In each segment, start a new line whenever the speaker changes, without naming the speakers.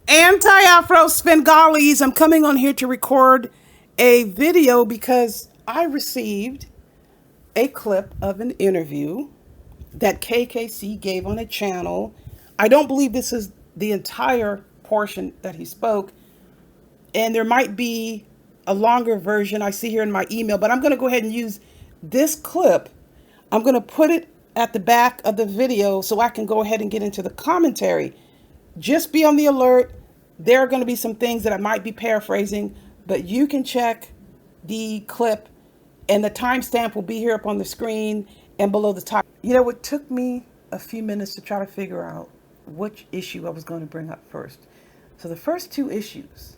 Afro Svengalis. I'm coming on here to record a video because I received a clip of an interview that KKC gave on a channel. I don't believe this is the entire portion that he spoke, and there might be a longer version I see here in my email, but I'm going to go ahead and use this clip. I'm going to put it at the back of the video so I can go ahead and get into the commentary. Just be on the alert. There are going to be some things that I might be paraphrasing, but you can check the clip and the timestamp will be here up on the screen and below the top. You know, it took me a few minutes to try to figure out which issue I was going to bring up first. So the first two issues,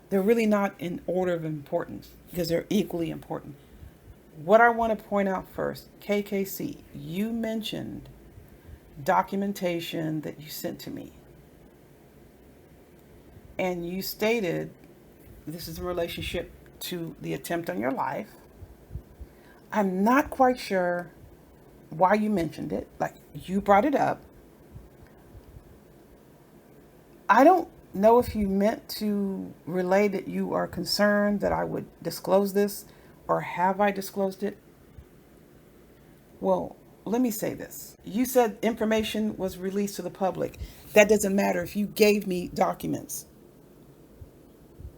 they're really not in order of importance because they're equally important. What I want to point out first, KKC, you mentioned documentation that you sent to me. And you stated this is in relationship to the attempt on your life. I'm not quite sure why you mentioned it. Like, you brought it up. I don't know if you meant to relay that you are concerned that I would disclose this, or have I disclosed it? Well, let me say this. You said information was released to the public. That doesn't matter if you gave me documents.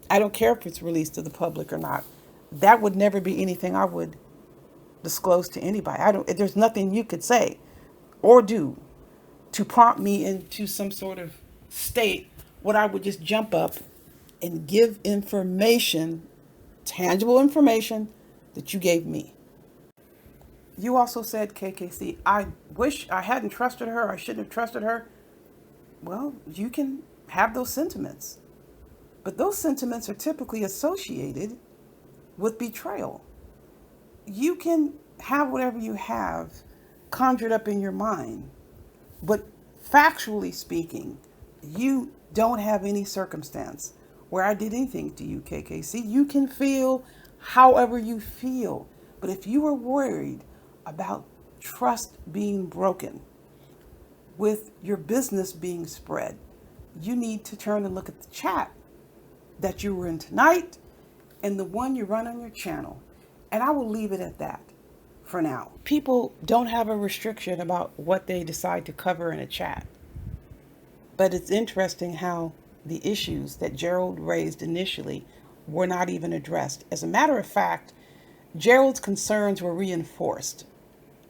I don't care if it's released to the public or not. That would never be anything I would disclose to anybody. There's nothing you could say or do to prompt me into some sort of state where I would just jump up and give information, tangible information that you gave me. You also said, KKC, I wish I hadn't trusted her. I shouldn't have trusted her. Well, you can have those sentiments. But those sentiments are typically associated with betrayal. You can have whatever you have conjured up in your mind, but factually speaking, you don't have any circumstance where I did anything to you, KKC. You can feel however you feel, but if you are worried about trust being broken, with your business being spread, you need to turn and look at the chat that you were in tonight and the one you run on your channel. And I will leave it at that for now. People don't have a restriction about what they decide to cover in a chat. But it's interesting how the issues that Gerald raised initially were not even addressed. As a matter of fact, Gerald's concerns were reinforced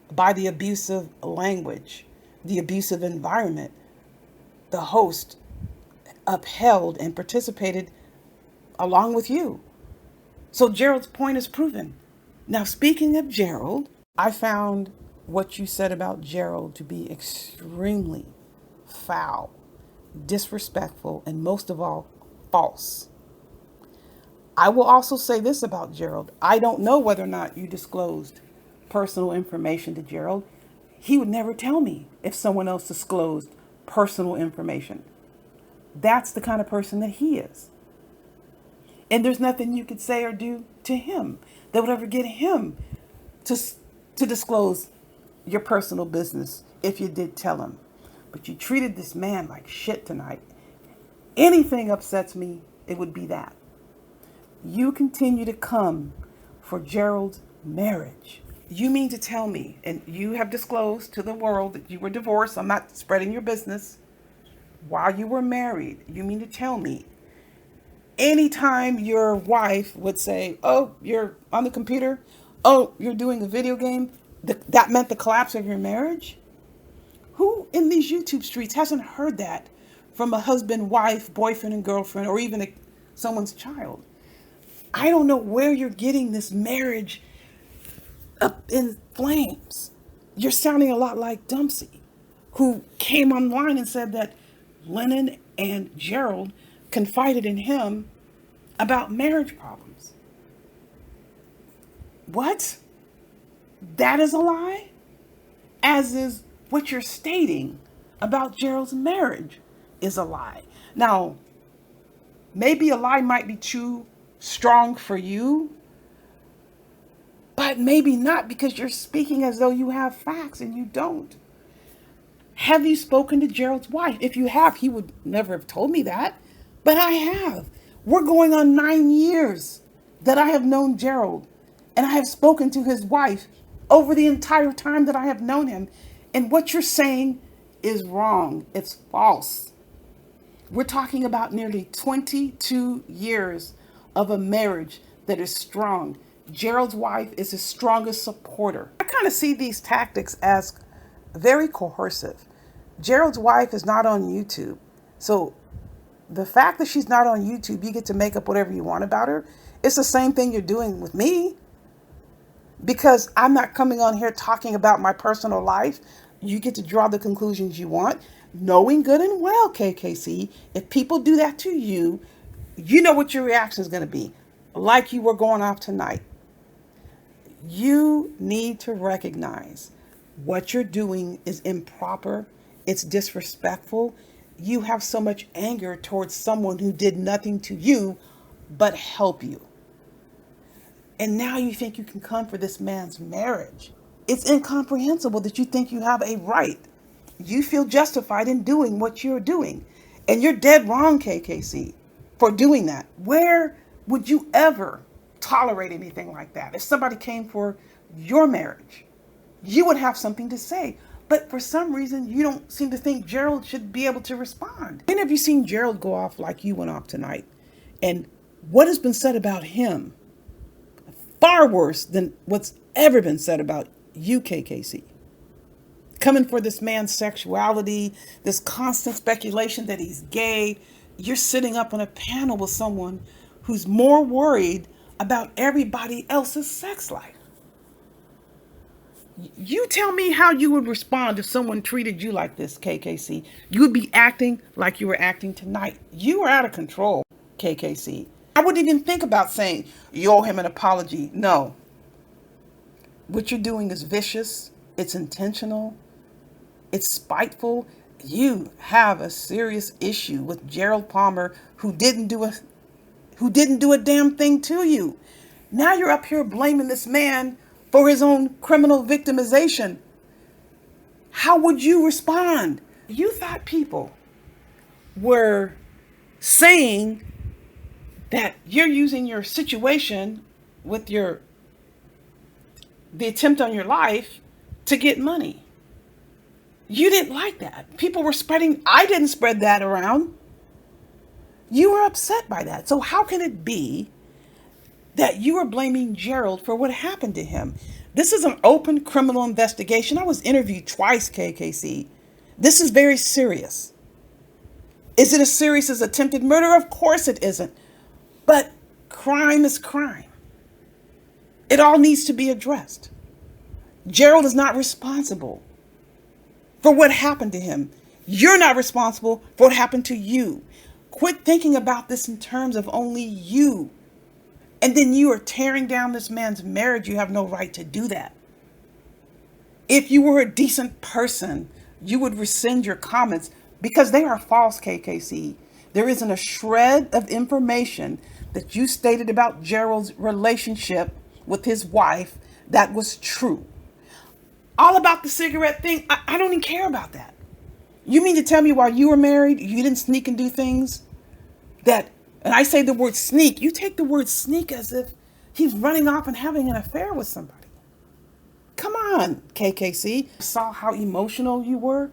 by the abusive language, the abusive environment the host upheld and participated along with you. So Gerald's point is proven. Now, speaking of Gerald, I found what you said about Gerald to be extremely foul, disrespectful, and most of all, false. I will also say this about Gerald. I don't know whether or not you disclosed personal information to Gerald. He would never tell me if someone else disclosed personal information. That's the kind of person that he is. And there's nothing you could say or do to him that would ever get him to disclose your personal business if you did tell him. But you treated this man like shit tonight. Anything upsets me, it would be that. You continue to come for Gerald's marriage. You mean to tell me, and you have disclosed to the world that you were divorced, I'm not spreading your business, while you were married, you mean to tell me anytime your wife would say, oh, you're on the computer, oh, you're doing a video game, that meant the collapse of your marriage? Who in these YouTube streets hasn't heard that from a husband, wife, boyfriend, and girlfriend, or even someone's child? I don't know where you're getting this marriage up in flames. You're sounding a lot like Dempsey, who came online and said that Lennon and Gerald confided in him about marriage problems. What? That is a lie? As is what you're stating about Gerald's marriage is a lie. Now, maybe a lie might be too strong for you, but maybe not, because you're speaking as though you have facts and you don't. Have you spoken to Gerald's wife? If you have, he would never have told me that. But I have. We're going on 9 years that I have known Gerald, and I have spoken to his wife over the entire time that I have known him. And what you're saying is wrong. It's false. We're talking about nearly 22 years of a marriage that is strong. Gerald's wife is his strongest supporter. I kind of see these tactics as very coercive. Gerald's wife is not on YouTube. So the fact that she's not on YouTube, you get to make up whatever you want about her. It's the same thing you're doing with me, because I'm not coming on here talking about my personal life. You get to draw the conclusions you want, knowing good and well, KKC, if people do that to you, you know what your reaction is going to be. Like you were going off tonight. You need to recognize what you're doing is improper. It's disrespectful. You have so much anger towards someone who did nothing to you but help you. And now you think you can come for this man's marriage. It's incomprehensible that you think you have a right. You feel justified in doing what you're doing. And you're dead wrong, KKC, for doing that. Where would you ever tolerate anything like that? If somebody came for your marriage, you would have something to say. But for some reason, you don't seem to think Gerald should be able to respond. When have you seen Gerald go off like you went off tonight? And what has been said about him? Far worse than what's ever been said about you, KKC. Coming for this man's sexuality, this constant speculation that he's gay. You're sitting up on a panel with someone who's more worried about everybody else's sex life. You tell me how you would respond if someone treated you like this, KKC. You would be acting like you were acting tonight. You were out of control, KKC. I wouldn't even think about saying you owe him an apology. No. What you're doing is vicious. It's intentional. It's spiteful. You have a serious issue with Gerald Palmer, who didn't do a damn thing to you. Now you're up here blaming this man for his own criminal victimization. How would you respond? You thought people were saying that you're using your situation with the attempt on your life to get money. You didn't like that. People were spreading, I didn't spread that around. You were upset by that. So how can it be that you are blaming Gerald for what happened to him? This is an open criminal investigation. I was interviewed twice, KKC. This is very serious. Is it as serious as attempted murder? Of course it isn't. But crime is crime. It all needs to be addressed. Gerald is not responsible for what happened to him. You're not responsible for what happened to you. Quit thinking about this in terms of only you. And then you are tearing down this man's marriage. You have no right to do that. If you were a decent person, you would rescind your comments, because they are false, KKC. There isn't a shred of information that you stated about Gerald's relationship with his wife that was true. All about the cigarette thing, I don't even care about that. You mean to tell me while you were married, you didn't sneak and do things that, and I say the word sneak, you take the word sneak as if he's running off and having an affair with somebody. Come on, KKC. I saw how emotional you were,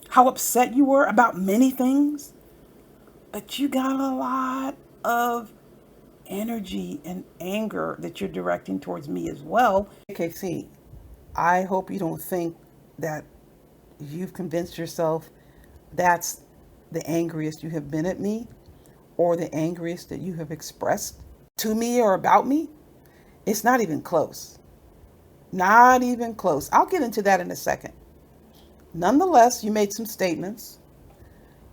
how upset you were about many things, but you got a lot of energy and anger that you're directing towards me as well. KKC, I hope you don't think that you've convinced yourself that's the angriest you have been at me, or the angriest that you have expressed to me or about me. It's not even close. Not even close. I'll get into that in a second. Nonetheless, you made some statements,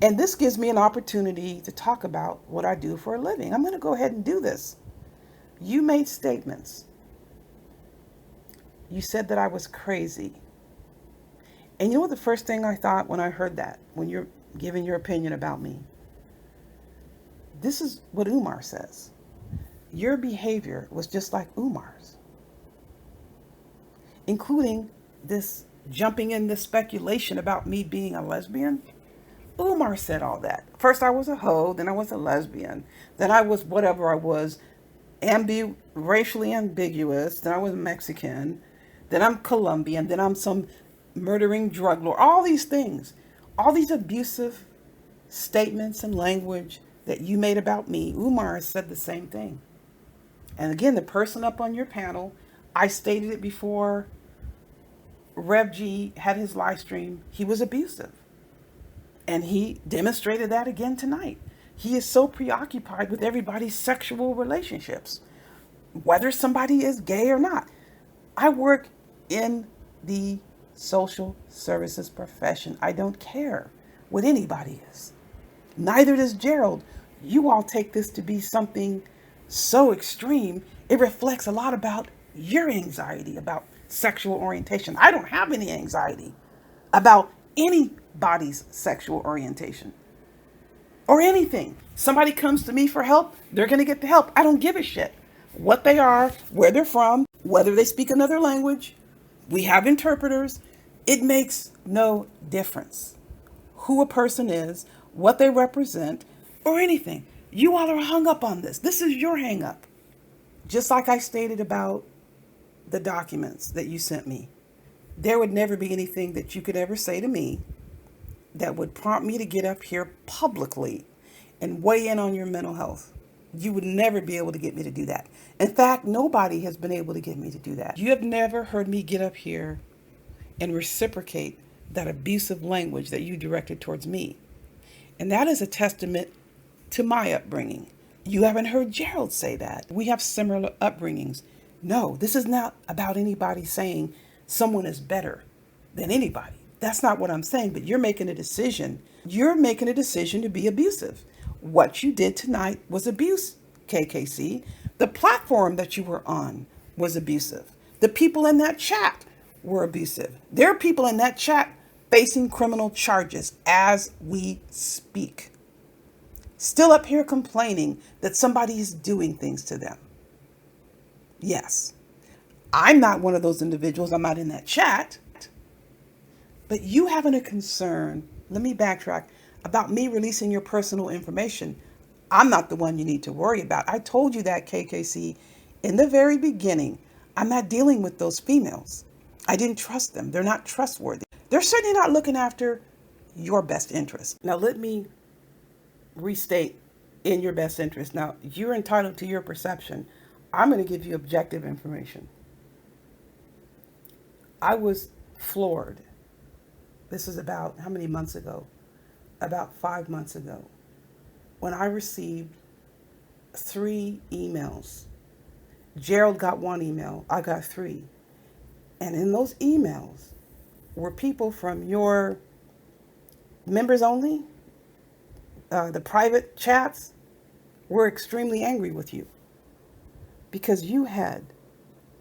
and this gives me an opportunity to talk about what I do for a living. I'm going to go ahead and do this. You made statements. You said that I was crazy. And you know what the first thing I thought when I heard that, when you're giving your opinion about me? This is what Umar says. Your behavior was just like Umar's, including this jumping in this speculation about me being a lesbian. Umar said all that. First I was a hoe, then I was a lesbian, then I was whatever I was, racially ambiguous, then I was Mexican, then I'm Colombian, then I'm some murdering drug lord. All these things, all these abusive statements and language that you made about me, Umar said the same thing. And again, the person up on your panel, I stated it before Rev G had his live stream, he was abusive. And he demonstrated that again tonight. He is so preoccupied with everybody's sexual relationships, whether somebody is gay or not. I work in the social services profession. I don't care what anybody is. Neither does Gerald. You all take this to be something so extreme. It reflects a lot about your anxiety about sexual orientation. I don't have any anxiety about anybody's sexual orientation or anything. Somebody comes to me for help, they're going to get the help. I don't give a shit what they are, where they're from, whether they speak another language. We have interpreters. It makes no difference who a person is, what they represent, or anything. You all are hung up on this. This is your hang up. Just like I stated about the documents that you sent me, there would never be anything that you could ever say to me that would prompt me to get up here publicly and weigh in on your mental health. You would never be able to get me to do that. In fact, nobody has been able to get me to do that. You have never heard me get up here and reciprocate that abusive language that you directed towards me. And that is a testament to my upbringing. You haven't heard Gerald say that. We have similar upbringings. No, this is not about anybody saying someone is better than anybody. That's not what I'm saying, but you're making a decision. You're making a decision to be abusive. What you did tonight was abuse, KKC. The platform that you were on was abusive. The people in that chat were abusive. There are people in that chat facing criminal charges as we speak. Still up here complaining that somebody is doing things to them. Yes, I'm not one of those individuals. I'm not in that chat. But you having a concern, let me backtrack, about me releasing your personal information. I'm not the one you need to worry about. I told you that, KKC, in the very beginning. I'm not dealing with those females. I didn't trust them. They're not trustworthy. They're certainly not looking after your best interest. Now, let me restate, in your best interest. Now, you're entitled to your perception. I'm going to give you objective information. I was floored. This is about how many months ago? About 5 months ago, when I received 3 emails. Gerald got 1 email, I got 3. And in those emails were people from your members only, the private chats, were extremely angry with you because you had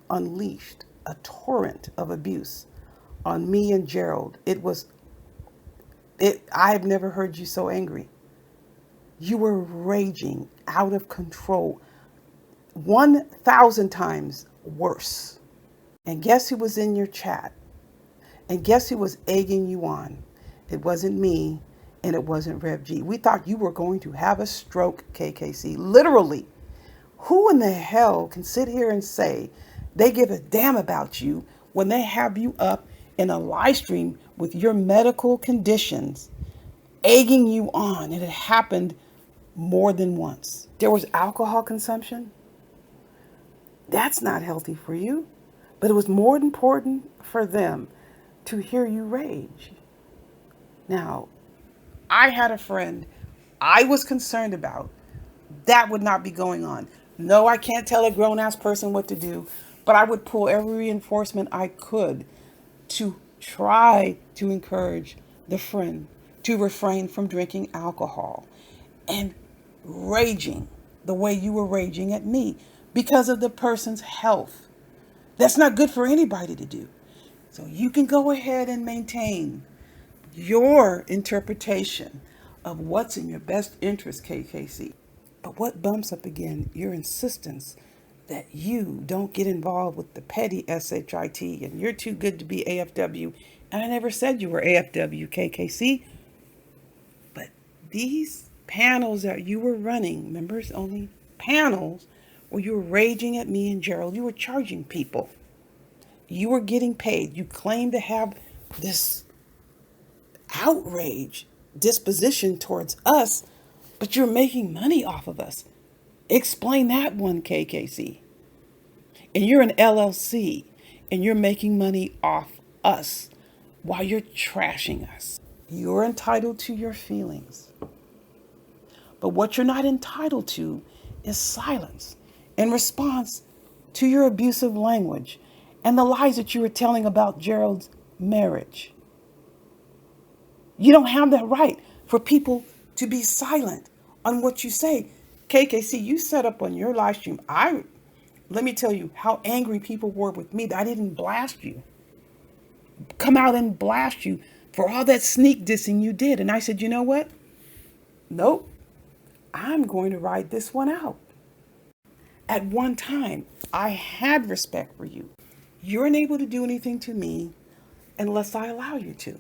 unleashed a torrent of abuse on me and Gerald. I've never heard you so angry. You were raging out of control, 1,000 times worse. And guess who was in your chat? And guess who was egging you on? It wasn't me, and it wasn't Rev G. We thought you were going to have a stroke, KKC. Literally. Who in the hell can sit here and say they give a damn about you when they have you up in a live stream with your medical conditions, egging you on? And it happened more than once. There was alcohol consumption. That's not healthy for you. But it was more important for them to hear you rage. Now, I had a friend I was concerned about. That would not be going on. No, I can't tell a grown-ass person what to do, but I would pull every reinforcement I could to try to encourage the friend to refrain from drinking alcohol and raging the way you were raging at me because of the person's health. That's not good for anybody to do. So you can go ahead and maintain your interpretation of what's in your best interest, KKC. But what bumps up again, your insistence that you don't get involved with the petty SHIT and you're too good to be AFW. And I never said you were AFW, KKC. These panels that you were running, members only panels, where you were raging at me and Gerald, you were charging people. You were getting paid. You claimed to have this outrage disposition towards us, but you're making money off of us. Explain that one, KKC. And you're an LLC and you're making money off us while you're trashing us. You're entitled to your feelings. But what you're not entitled to is silence in response to your abusive language and the lies that you were telling about Gerald's marriage. You don't have that right for people to be silent on what you say. KKC, you set up on your live stream. Let me tell you how angry people were with me that I didn't blast you. Come out and blast you for all that sneak dissing you did. And I said, you know what? Nope. I'm going to ride this one out. At one time, I had respect for you. You're unable to do anything to me unless I allow you to.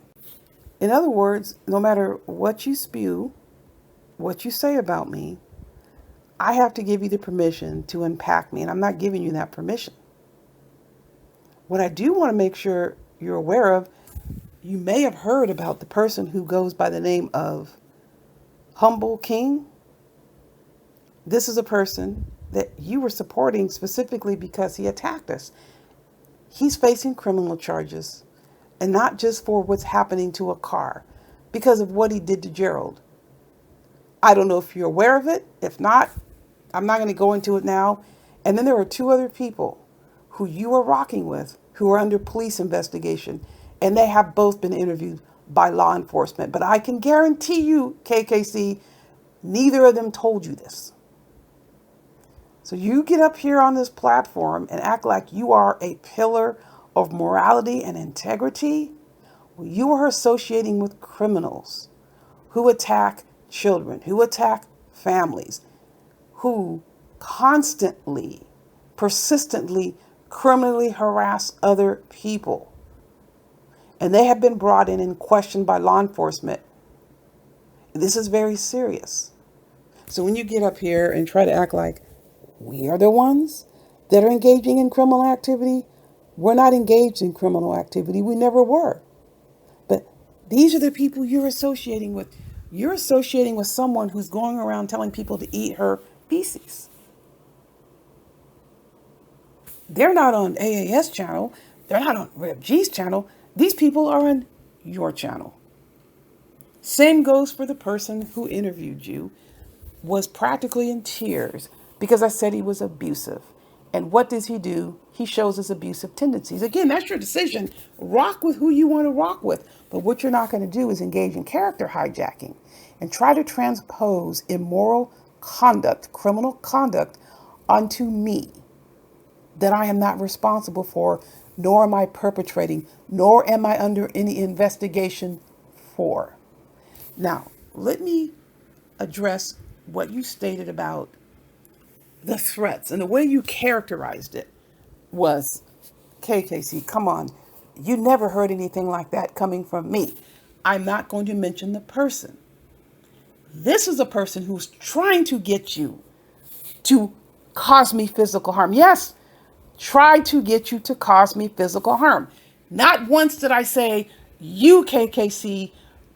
In other words, no matter what you spew, what you say about me, I have to give you the permission to unpack me, and I'm not giving you that permission. What I do want to make sure you're aware of, you may have heard about the person who goes by the name of Humble King. This is a person that you were supporting specifically because he attacked us. He's facing criminal charges, and not just for what's happening to a car, because of what he did to Gerald. I don't know if you're aware of it. If not, I'm not going to go into it now. And then there are two other people who you are rocking with who are under police investigation, and they have both been interviewed by law enforcement. But I can guarantee you, KKC, neither of them told you this. So you get up here on this platform and act like you are a pillar of morality and integrity. Well, you are associating with criminals who attack children, who attack families, who constantly, persistently, criminally harass other people. And they have been brought in and questioned by law enforcement. This is very serious. So when you get up here and try to act like we are the ones that are engaging in criminal activity, we're not engaged in criminal activity. We never were. But these are the people you're associating with. You're associating with someone who's going around telling people to eat her feces. They're not on AAS channel. They're not on Rep G's channel. These people are on your channel. Same goes for the person who interviewed you, was practically in tears because I said he was abusive. And what does he do? He shows his abusive tendencies. Again, that's your decision. Rock with who you want to rock with. But what you're not going to do is engage in character hijacking and try to transpose immoral conduct, criminal conduct, onto me that I am not responsible for, nor am I perpetrating, nor am I under any investigation for. Now, let me address what you stated about the threats, and the way you characterized it was, KKC, come on, you never heard anything like that coming from me. I'm not going to mention the person. This is a person who's trying to get you to cause me physical harm. Yes, try to get you to cause me physical harm. Not once did I say, you, KKC,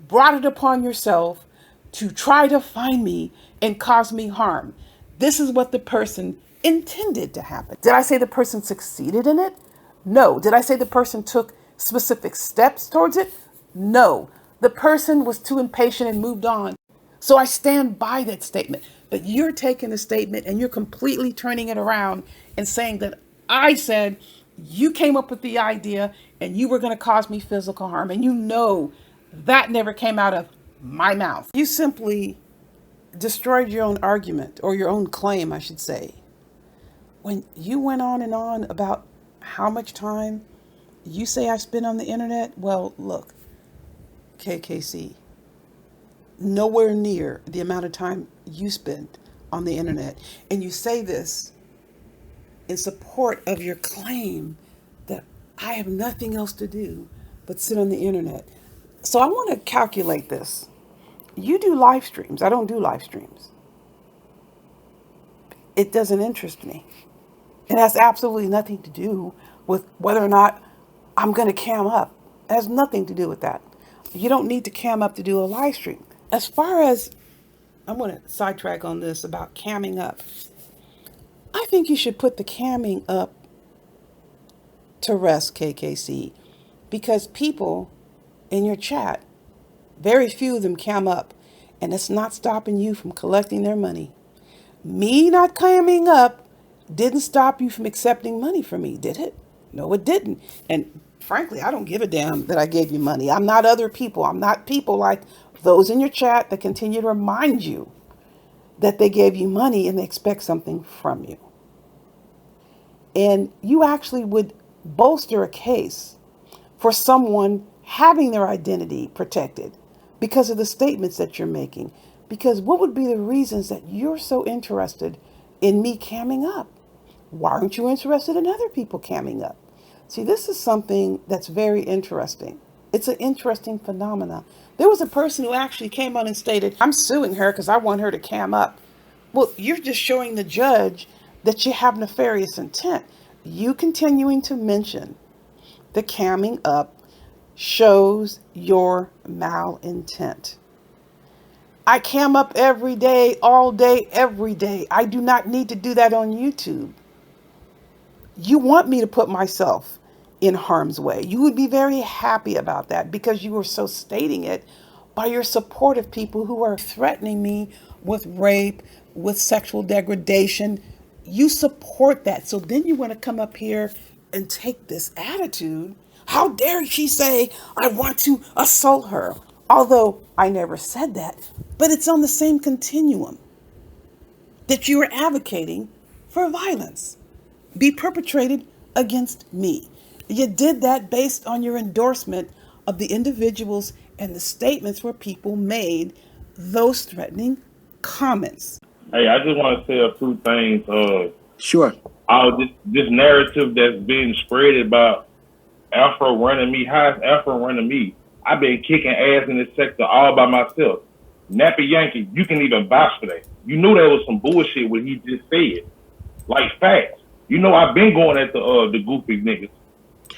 brought it upon yourself to try to find me and cause me harm. This is what the person intended to happen. Did I say the person succeeded in it? No. Did I say the person took specific steps towards it? No. The person was too impatient and moved on. So I stand by that statement. But you're taking a statement and you're completely turning it around and saying that I said you came up with the idea and you were going to cause me physical harm. And you know that never came out of my mouth. You simply destroyed your own argument, or your own claim, I should say, when you went on and on about how much time you say I spend on the internet. Well, look, KKC, nowhere near the amount of time you spend on the internet. And you say this in support of your claim that I have nothing else to do but sit on the internet. So I want to calculate this. You do live streams. I don't do live streams. It doesn't interest me. It has absolutely nothing to do with whether or not I'm going to cam up. It has nothing to do with that. You don't need to cam up to do a live stream. As far as, I'm going to sidetrack on this about camming up. I think you should put the camming up to rest, KKC, because people in your chat, very few of them cam up, and it's not stopping you from collecting their money. Me not camming up didn't stop you from accepting money from me, did it? No, it didn't. And frankly, I don't give a damn that I gave you money. I'm not other people. I'm not people like those in your chat that continue to remind you that they gave you money and they expect something from you. And you actually would bolster a case for someone having their identity protected because of the statements that you're making. Because what would be the reasons that you're so interested in me camming up? Why aren't you interested in other people camming up? See, this is something that's very interesting. It's an interesting phenomena. There was a person who actually came on and stated, I'm suing her because I want her to cam up. Well, you're just showing the judge that you have nefarious intent. You continuing to mention the camming up shows your malintent. I cam up every day, all day, every day. I do not need to do that on YouTube. You want me to put myself in harm's way. You would be very happy about that because you are so stating it by your support of people who are threatening me with rape, with sexual degradation. You support that. So then you want to come up here and take this attitude. How dare she say, I want to assault her? Although I never said that, but it's on the same continuum that you are advocating for violence be perpetrated against me. You did that based on your endorsement of the individuals and the statements where people made those threatening comments.
Hey, I just want to say a few things.
Sure.
This narrative that's being spread about Afro running me. How is Afro running me? I've been kicking ass in this sector all by myself. Nappy Yankee, you can even vouch for that. You knew there was some bullshit what he just said. Like facts. You know I've been going at the goofy niggas.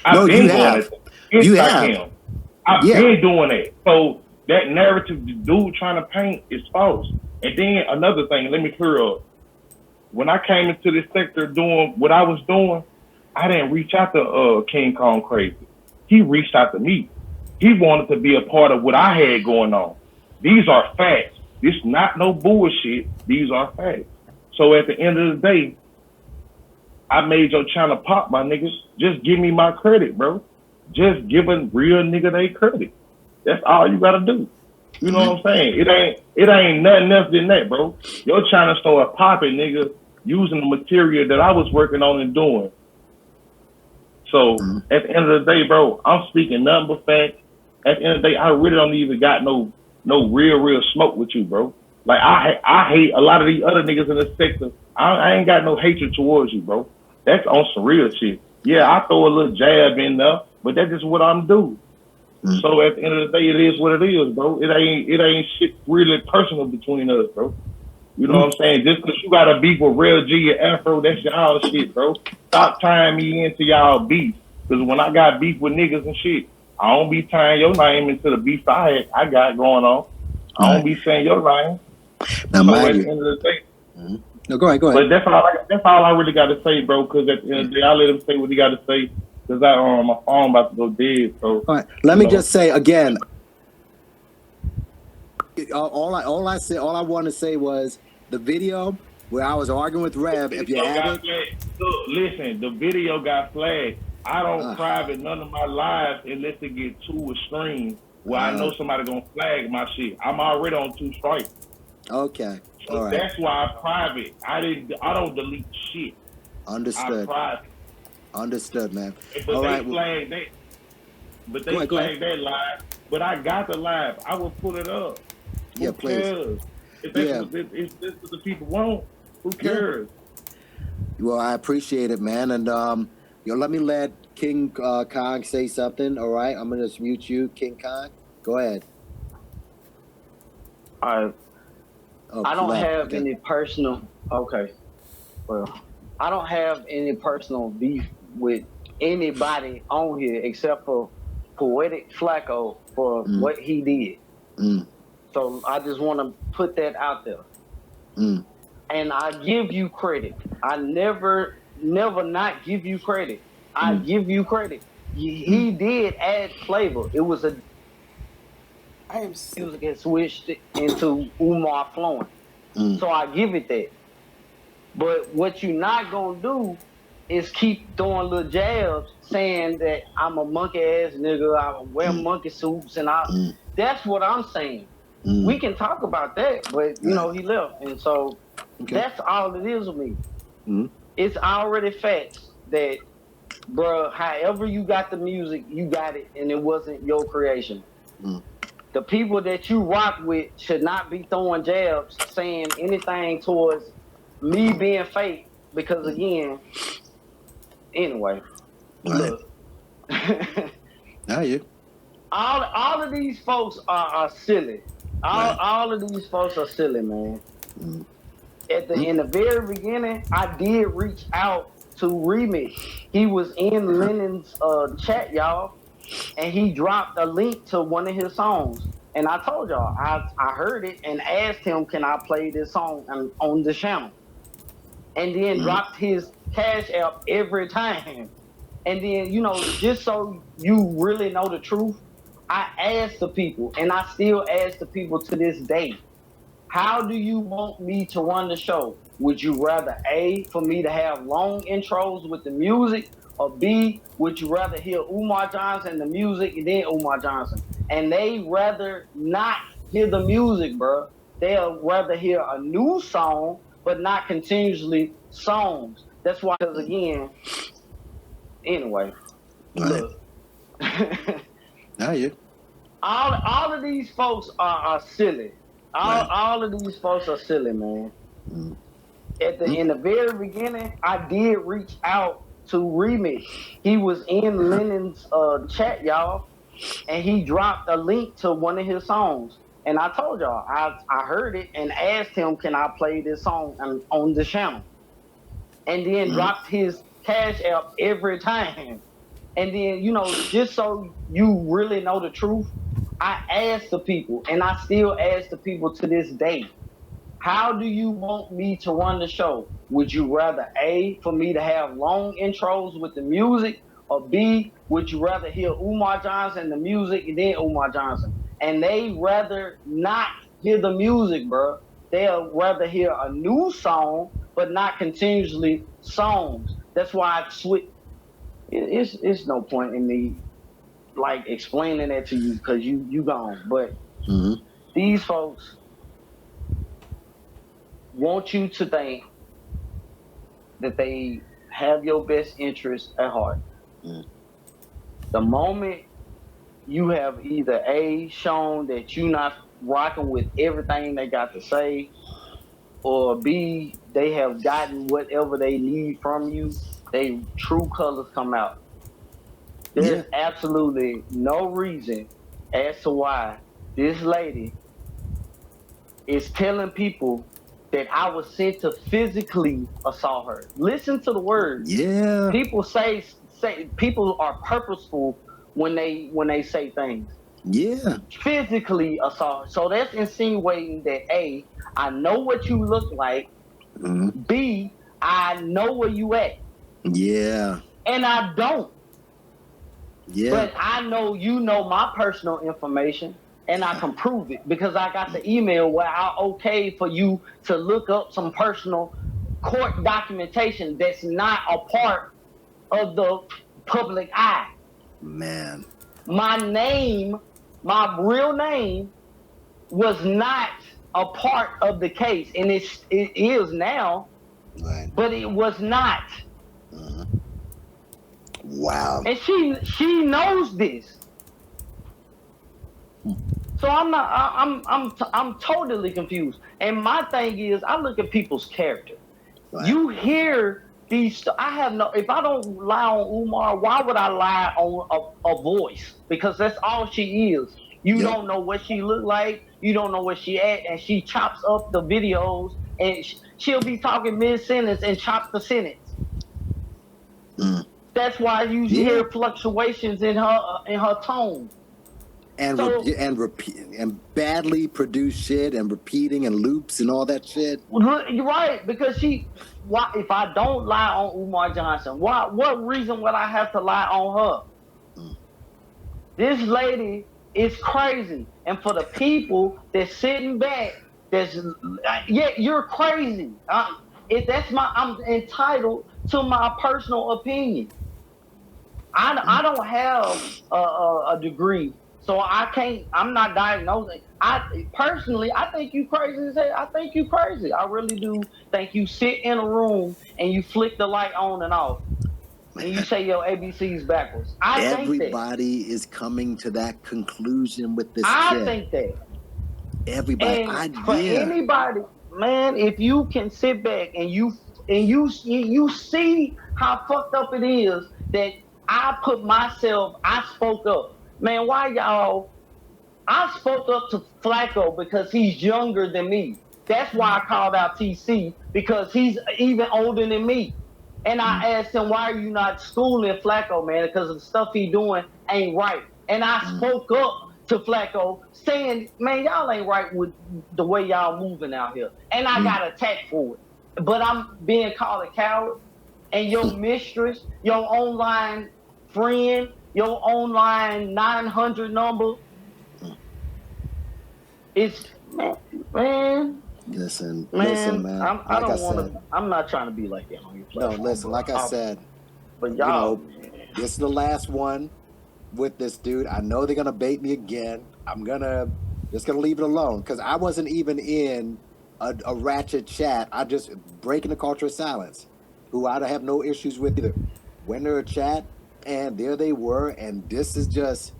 I've been going at them. I've been doing that. So that narrative the dude trying to paint is false. And then another thing, let me clear up. When I came into this sector doing what I was doing, I didn't reach out to King Kong Crazy. He reached out to me. He wanted to be a part of what I had going on. These are facts. This not no bullshit. These are facts. So at the end of the day, I made your channel pop, my niggas. Just give me my credit, bro. Just give a real nigga they credit. That's all you gotta do. You know what I'm saying? It ain't nothing else than that, bro. Your channel started popping, nigga, using the material that I was working on and doing. So at the end of the day, bro, I'm speaking nothing but facts. At the end of the day, I really don't even got no real smoke with you, bro. Like I hate a lot of these other niggas in the sector. I ain't got no hatred towards you, bro. That's on some real shit. Yeah, I throw a little jab in there, but that's just what I'm doing. So at the end of the day, it is what it is, bro. It ain't shit really personal between us, bro. You know what I'm saying? Just because you got a beef with Real G and Afro, that's y'all shit, bro. Stop tying me into y'all beef. Because when I got beef with niggas and shit, I don't be tying your name into the beef I got going on. I don't be saying your name.
Now,
so at the end of the day.
No, go ahead.
But that's all I really got to say, bro. Because at the end of the day, I let him say what he got to say. Because my phone about to go dead. So
all right. Let me just say again. All I want to say was the video where I was arguing with Rev. If you have it,
look, listen, the video got flagged. I don't private none of my lives unless it get 2 extreme where I know somebody gonna flag my shit. I'm already on 2 strikes.
Okay.
So
all right.
That's why I private. I don't delete shit.
Understood.
I private.
Understood, man.
But
all
they
right.
flagged that. But they flagged that live. But I got the live. I will put it up.
Yeah,
who cares? If that's what the people want, who cares?
Well, I appreciate it, man. And let me let King Kong say something. All right, I'm gonna just mute you, King Kong. Go ahead.
I don't
left.
have
Okay.
any personal. Okay, well, I don't have any personal beef with anybody on here except for Poetic Flacco for what he did. So I just want to put that out there. And I give you credit. I never not give you credit. I give you credit. He did add flavor. It was a
I am sick.
music had switched into Umar flowing. So I give it that. But what you're not gonna do is keep throwing little jabs saying that I'm a monkey ass nigga, I wear monkey suits, and that's what I'm saying. We can talk about that, but you know, he left. And so that's all it is with me. It's already facts that, bruh, however you got the music, you got it, and it wasn't your creation. The people that you rock with should not be throwing jabs saying anything towards me being fake, because again, anyway, look. All of these folks are silly. All of these folks are silly, man. In the very beginning, I did reach out to Remix. He was in Lennon's chat, y'all, and he dropped a link to one of his songs. And I told y'all, I heard it and asked him, can I play this song on the channel? And then dropped his Cash App every time. And then, you know, just so you really know the truth, I asked the people, and I still ask the people to this day, how do you want me to run the show? Would you rather A, for me to have long intros with the music, or B, would you rather hear Umar Johnson, the music, and then Umar Johnson? And they rather not hear the music, bro. They'll rather hear a new song, but not continuously songs. That's why, because again, anyway, look. All of these folks are silly. All of these folks are silly, man. In the very beginning, I did reach out to Remix. He was in Lennon's chat, y'all, and he dropped a link to one of his songs. And I told y'all, I heard it and asked him, can I play this song on the channel? And then dropped his Cash App every time. And then, you know, just so you really know the truth, I asked the people, and I still ask the people to this day, how do you want me to run the show? Would you rather A, for me to have long intros with the music, or B, would you rather hear Umar Johnson, the music, and then Umar Johnson? And they rather not hear the music, bro. They'll rather hear a new song, but not continuously songs. That's why I switch. It's no point in me like explaining that to you, because you gone. But these folks want you to think that they have your best interest at heart. The moment you have either A, shown that you're not rocking with everything they got to say, or B, they have gotten whatever they need from you, they true colors come out. There's absolutely no reason as to why this lady is telling people that I was sent to physically assault her. Listen to the words.
Yeah.
People say people are purposeful when they say things.
Yeah.
Physically assault. So that's insinuating that A, I know what you look like. B, I know where you at.
Yeah.
And I don't.
Yeah.
But I know you know my personal information, and I can prove it because I got the email where I okay for you to look up some personal court documentation that's not a part of the public eye.
Man.
My name, my real name, was not a part of the case, and it is now, but it was not.
Wow.
And she knows this. So I'm totally confused. And my thing is, I look at people's character. Right. You hear these. If I don't lie on Umar, why would I lie on a voice? Because that's all she is. You don't know what she look like. You don't know where she at, and she chops up the videos, and she'll be talking mid sentence and chops the sentence. That's why you hear fluctuations in her tone.
And and badly produced shit and repeating and loops and all that shit.
You're right, because why if I don't lie on Umar Johnson, what reason would I have to lie on her? This lady is crazy, and for the people that's sitting back, you're crazy. I'm entitled to my personal opinion. I don't have a degree, so I'm not diagnosing. I think you crazy as hell. I think you crazy. I really do think you sit in a room and you flick the light on and off, and you say your ABCs backwards.
Everybody is coming to that conclusion with this.
I think that
everybody.
Anybody, man, if you can sit back and you see how fucked up it is that I spoke up. Man, why y'all? I spoke up to Flacco because he's younger than me. That's why I called out TC, because he's even older than me. And I asked him, why are you not schooling Flacco, man? Because the stuff he doing ain't right. And I spoke up to Flacco saying, man, y'all ain't right with the way y'all moving out here. And I got attacked for it. But I'm being called a coward. And your mistress, your online friend, your online 900 number, it's, man.
Listen, man.
I'm not trying to be like that on your platform.
No, listen, like I said,
but y'all,
this is the last one with this dude. I know they're gonna bait me again. I'm just gonna leave it alone, because I wasn't even in a ratchet chat. I just breaking the culture of silence, who I have no issues with either. Went to a chat, and there they were, and this is just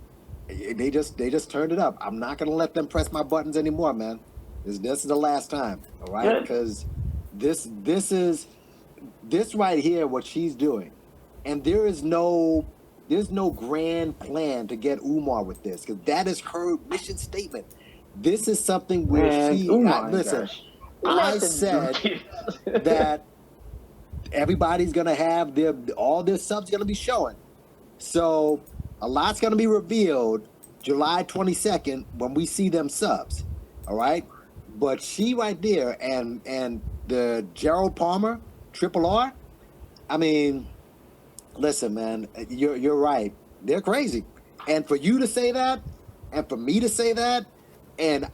they just turned it up. I'm not gonna let them press my buttons anymore, man. This is the last time, all right? Because this right here, what she's doing, and there's no grand plan to get Umar with this, because that is her mission statement. This is something where I said that everybody's gonna have all their subs gonna be showing. So a lot's gonna be revealed July 22nd when we see them subs. All right. But she right there and the Gerald Palmer, Triple R, I mean, listen, man, you're right. They're crazy. And for you to say that, and for me to say that, and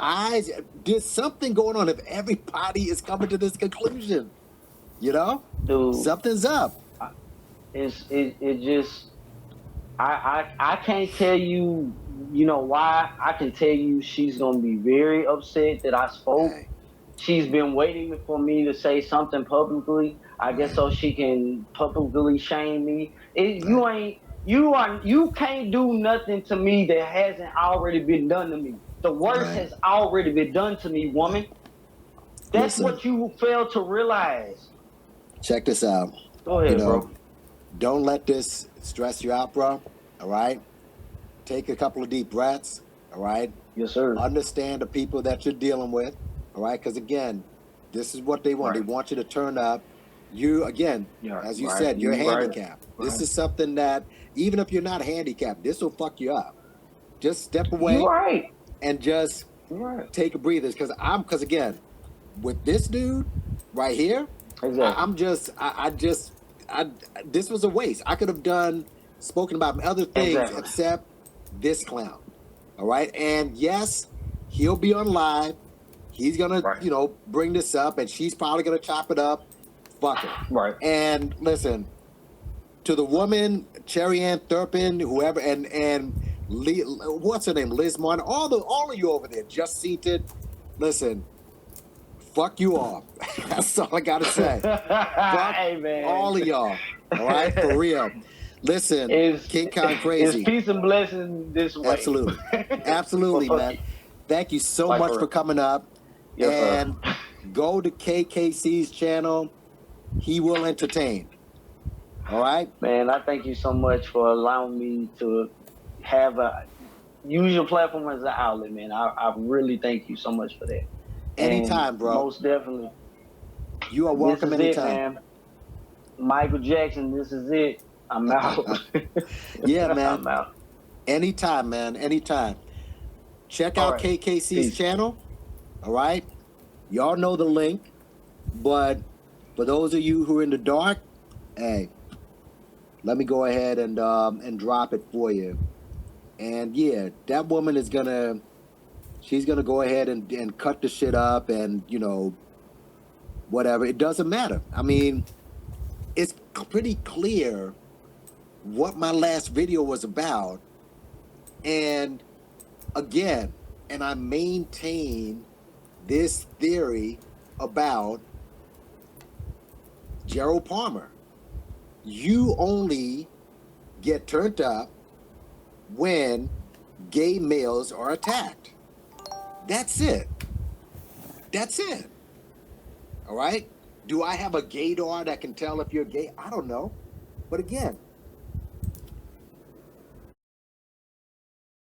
there's something going on if everybody is coming to this conclusion. You know?
Dude,
something's up.
I can't tell you, you know why. I can tell you she's gonna be very upset that I spoke. Okay. She's been waiting for me to say something publicly, I guess, so she can publicly shame me. You can't do nothing to me that hasn't already been done to me. The worst has already been done to me, woman. That's what you fail to realize.
Check this out.
Go ahead, bro.
Don't let this stress you out, bro. All right? Take a couple of deep breaths. All right?
Yes, sir.
Understand the people that you're dealing with. All right? Because, again, this is what they want. Right. They want you to turn up. You, again, as you said, you're handicapped. Right. This is something that, even if you're not handicapped, this will fuck you up. Just step away and just take a breather. Because, again, with this dude right here, this was a waste. I could have spoken about other things except this clown. All right. And yes, he'll be on live. He's going to, bring this up, and she's probably going to chop it up. Fuck it.
Right.
And listen, to the woman, Cherry Ann Thurpin, whoever, and what's her name? Liz Martin, all of you over there, just seated. Listen, fuck you all. That's all I gotta say. Fuck
hey, man.
all of y'all. All right, for real. Listen, King Kong crazy.
It's peace and blessings this way.
Absolutely, man. Thank you so much for coming up. Yes, and go to KKC's channel. He will entertain. All right,
man. I thank you so much for allowing me to have use your platform as an outlet, man. I really thank you so much for that.
Anytime,
And
bro.
most definitely.
You are welcome
This is
anytime.
it, man. Michael Jackson, this is it. I'm out.
Yeah, man.
I'm out.
Anytime, man. Anytime. Check
All
out
right.
KKC's
Peace.
channel. All right. Y'all know the link. But for those of you who are in the dark, hey, let me go ahead and drop it for you. And yeah, that woman is she's gonna go ahead and cut the shit up and, you know, whatever. It doesn't matter. I mean, it's pretty clear what my last video was about. And again, and I maintain this theory about Gerald Palmer. You only get turned up when gay males are attacked. That's it. That's it. All right? Do I have a gaydar that can tell if you're gay? I don't know. But again,